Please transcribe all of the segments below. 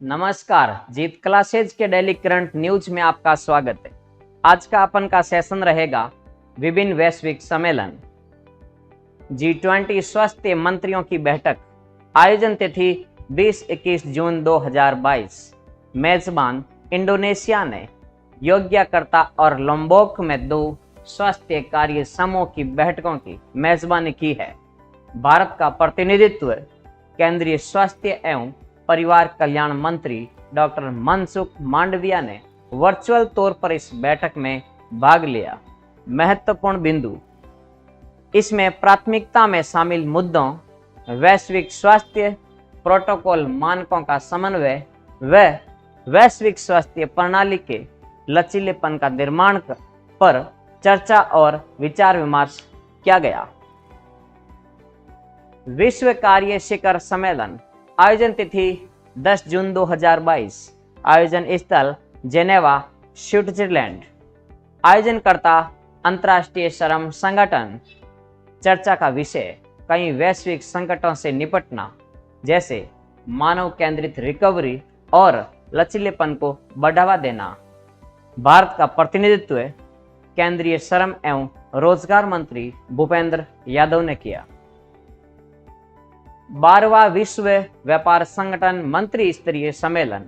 नमस्कार, जीत क्लासेज के daily current news में आपका स्वागत है। आज का अपन का सेशन रहेगा विभिन्न वैश्विक सम्मेलन। G20 स्वास्थ्य मंत्रियों की बैठक, आयोजन तिथि 20-21 जून 2022। मेजबान इंडोनेशिया ने योग्यकर्ता और लोम्बोक में 2 स्वास्थ्य कार्य समूह की बैठकों की मेजबानी की है। भारत का प्रतिनिधित्व केंद्रीय स्वास्थ्य एवं परिवार कल्याण मंत्री डॉक्टर मनसुख मांडविया ने वर्चुअल तौर पर इस बैठक में भाग लिया। महत्वपूर्ण बिंदु, इसमें प्राथमिकता में शामिल मुद्दों, वैश्विक स्वास्थ्य प्रोटोकॉल मानकों का समन्वय व वैश्विक स्वास्थ्य प्रणाली के लचीलेपन का निर्माण पर चर्चा और विचार विमर्श किया गया। विश्व कार्य शिखर सम्मेलन, आयोजन तिथि 10 जून 2022। आयोजन स्थल जेनेवा, स्विट्जरलैंड। आयोजनकर्ता अंतर्राष्ट्रीय श्रम संगठन। चर्चा का विषय कई वैश्विक संकटों से निपटना, जैसे मानव केंद्रित रिकवरी और लचीलेपन को बढ़ावा देना। भारत का प्रतिनिधित्व केंद्रीय श्रम एवं रोजगार मंत्री भूपेंद्र यादव ने किया। 12वां विश्व व्यापार संगठन मंत्री स्तरीय सम्मेलन,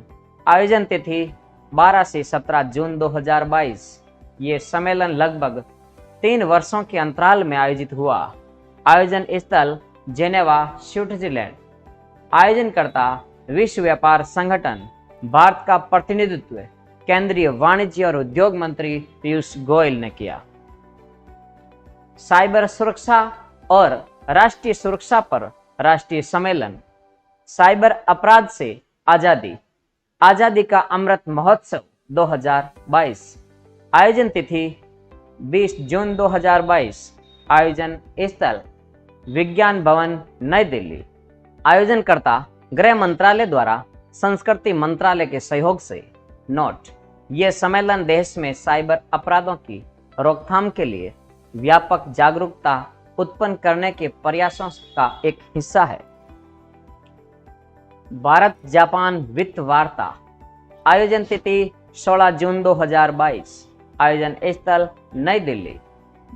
आयोजन तिथि 12 से 17 जून 2022। ये सम्मेलन लगभग 3 वर्षों के अंतराल में आयोजित हुआ। आयोजन स्थल जेनेवा, स्विट्जरलैंड। आयोजनकर्ता विश्व व्यापार संगठन। भारत का प्रतिनिधित्व केंद्रीय वाणिज्य और उद्योग मंत्री पीयूष गोयल ने किया। साइबर सुरक्षा और राष्ट्रीय सुरक्षा पर राष्ट्रीय सम्मेलन, साइबर अपराध से आजादी, आजादी का अमृत महोत्सव 2022। आयोजन तिथि 20 जून 2022। आयोजन स्थल विज्ञान भवन, नई दिल्ली। आयोजनकर्ता गृह मंत्रालय द्वारा संस्कृति मंत्रालय के सहयोग से। नोट, यह सम्मेलन देश में साइबर अपराधों की रोकथाम के लिए व्यापक जागरूकता उत्पन्न करने के प्रयासों का एक हिस्सा है। भारत जापान वित्त वार्ता, आयोजन तिथि 16 जून 2022। आयोजन स्थल नई दिल्ली।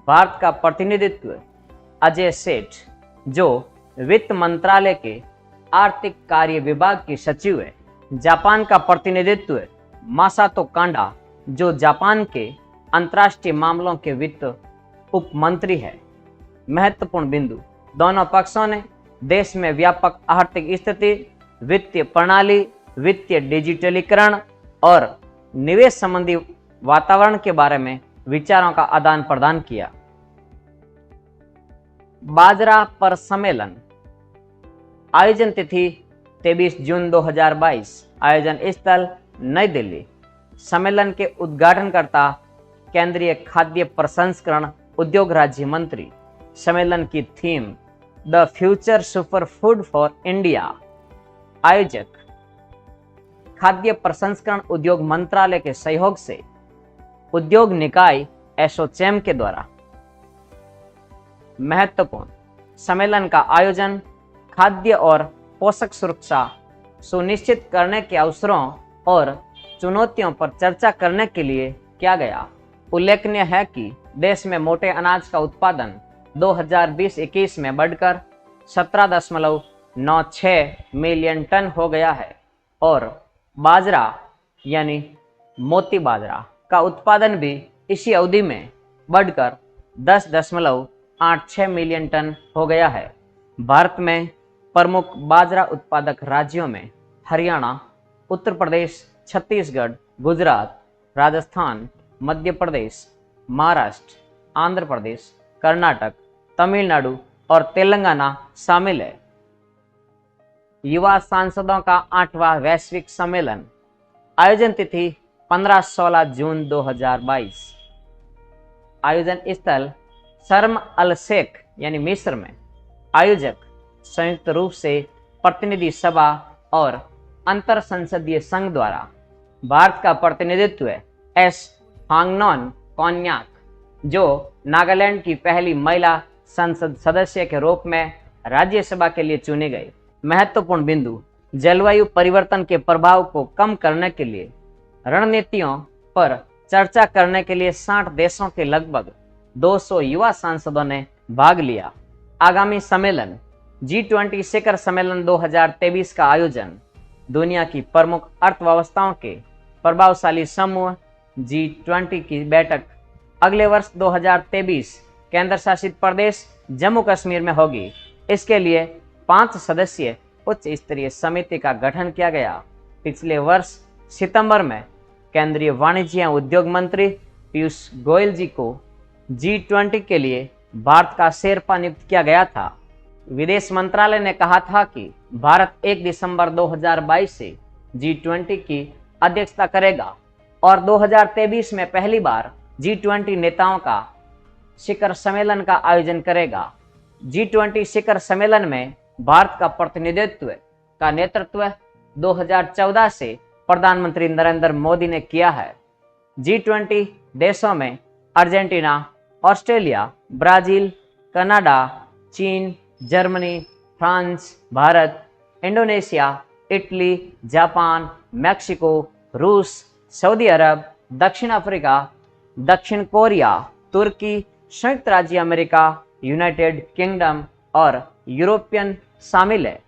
भारत का प्रतिनिधित्व अजय सेठ, जो वित्त मंत्रालय के आर्थिक कार्य विभाग की सचिव है। जापान का प्रतिनिधित्व मासातो कांडा, जो जापान के अंतर्राष्ट्रीय मामलों के वित्त उप मंत्री है। महत्वपूर्ण बिंदु, दोनों पक्षों ने देश में व्यापक आर्थिक स्थिति, वित्तीय प्रणाली, वित्तीय डिजिटलीकरण और निवेश संबंधी वातावरण के बारे में विचारों का आदान प्रदान किया। बाजरा पर सम्मेलन, आयोजन तिथि 23 जून 2022। आयोजन स्थल नई दिल्ली। सम्मेलन के उद्घाटनकर्ता केंद्रीय खाद्य प्रसंस्करण उद्योग राज्य मंत्री। सम्मेलन की theme the future super food for India. आयोजक खाद्य प्रसंस्करण उद्योग मंत्रालय के सहयोग से उद्योग निकाय एसोचैम के द्वारा। महत्वपूर्ण, सम्मेलन का आयोजन खाद्य और पोषक सुरक्षा सुनिश्चित करने के अवसरों और चुनौतियों पर चर्चा करने के लिए किया गया। उल्लेखनीय है कि देश में मोटे अनाज का उत्पादन 2020-21 में बढ़कर 17.96 मिलियन टन हो गया है और बाजरा यानी मोती बाजरा का उत्पादन भी इसी अवधि में बढ़कर 10.86 मिलियन टन हो गया है। भारत में प्रमुख बाजरा उत्पादक राज्यों में हरियाणा, उत्तर प्रदेश, छत्तीसगढ़, गुजरात, राजस्थान, मध्य प्रदेश, महाराष्ट्र, आंध्र प्रदेश, कर्नाटक, तमिलनाडु और तेलंगाना शामिल है। युवा सांसदों का 8वां वैश्विक सम्मेलन, आयोजन तिथि 15-16 जून 2022। आयोजन स्थल शर्म अल शेख यानी मिस्र में। आयोजक संयुक्त रूप से प्रतिनिधि सभा और अंतर संसदीय संघ द्वारा। भारत का प्रतिनिधित्व एस हांगनॉन कोन्याक, जो नागालैंड की पहली महिला संसद सदस्य के रूप में राज्यसभा के लिए चुने गए। महत्वपूर्ण बिंदु, जलवायु परिवर्तन के प्रभाव को कम करने के लिए रणनीतियों पर चर्चा करने के लिए 60 देशों के लगभग 200 युवा सांसदों ने भाग लिया। आगामी सम्मेलन G20 शिखर सम्मेलन 2023 का आयोजन दुनिया की प्रमुख अर्थव्यवस्थाओं के प्रभावशाली समूह G20 की बैठक अगले वर्ष 2023 केंद्र शासित प्रदेश जम्मू कश्मीर में होगी। इसके लिए 5 सदस्यीय उच्च स्तरीय समिति का गठन किया गया। पिछले वर्ष सितंबर में केंद्रीय वाणिज्य एवं उद्योग मंत्री पीयूष गोयल जी को G20 के लिए भारत का शेरपा नियुक्त किया गया था। विदेश मंत्रालय ने कहा था कि भारत 1 दिसंबर 2022 से G20 की अध्यक्षता करेगा और 2023 में पहली बार G20 नेताओं का शिखर सम्मेलन का आयोजन करेगा। G20 शिखर सम्मेलन में भारत का प्रतिनिधित्व का नेतृत्व 2014 से प्रधानमंत्री नरेंद्र मोदी ने किया है। G20 देशों में अर्जेंटीना, ऑस्ट्रेलिया, ब्राजील, कनाडा, चीन, Germany, France, Bharat, Indonesia, Italy, Japan, Mexico, रूस, सऊदी अरब, दक्षिण अफ्रीका, दक्षिण कोरिया, तुर्की, संयुक्त राज्य अमेरिका, यूनाइटेड किंगडम और यूरोपियन शामिल है।